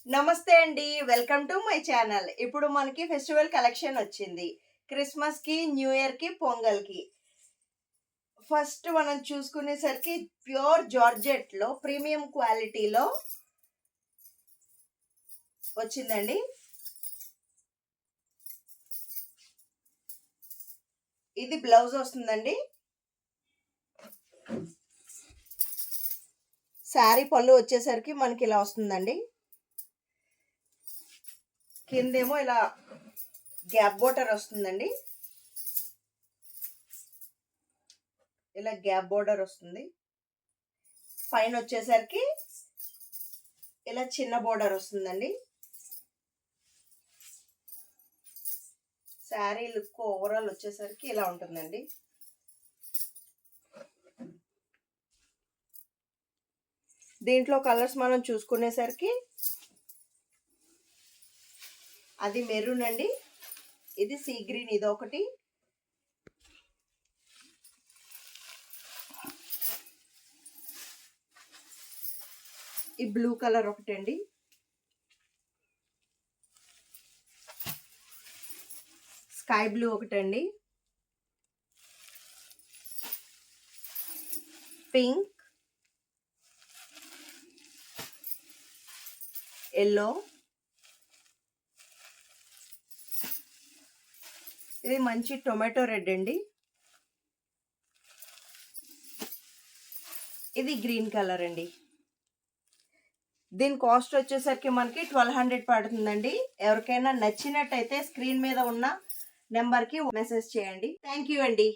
నమస్తే అండి. Welcome to my channel. ఇప్పుడు మనకి ఫెస్టివల్ కలెక్షన్ వచ్చింది. క్రిస్మస్‌కి, న్యూ ఇయర్‌కి, పొంగల్‌కి. ఫస్ట్ మనం చూసుకునేసరికి ప్యూర్ జార్జెట్‌లో ప్రీమియం క్వాలిటీలో వచ్చిందండి. ఇది బ్లౌజ్ వస్తుందండి. శారీ పళ్ళు వచ్చేసరికి మనకి ఇలా వస్తుందండి. కిందేమో ఇలా గ్యాప్ బోర్డర్ వస్తుందండి. ఇలా గ్యాప్ బోర్డర్ వస్తుంది. పైన వచ్చేసరికి ఇలా చిన్న బోర్డర్ వస్తుందండి. శారీ లుక్ ఓవరాల్ వచ్చేసరికి ఇలా ఉంటుందండి. దీంట్లో కలర్స్ మనం చూసుకునేసరికి అది మెరూన్ అండి, ఇది సీ గ్రీన్, ఇది ఒకటి, ఈ బ్లూ కలర్ ఒకటి అండి, స్కై బ్లూ ఒకటండి, పింక్, ఎల్లో, ఇది మంచి టొమాటో రెడ్ అండి, ఇది గ్రీన్ కలర్ అండి. దీని కాస్ట్ వచ్చేసరికి మనకి 1200 పడుతుందండి. ఎవరికైనా నచ్చినట్టయితే స్క్రీన్ మీద ఉన్న నెంబర్కి మెసేజ్ చేయండి. థ్యాంక్ యూ అండి.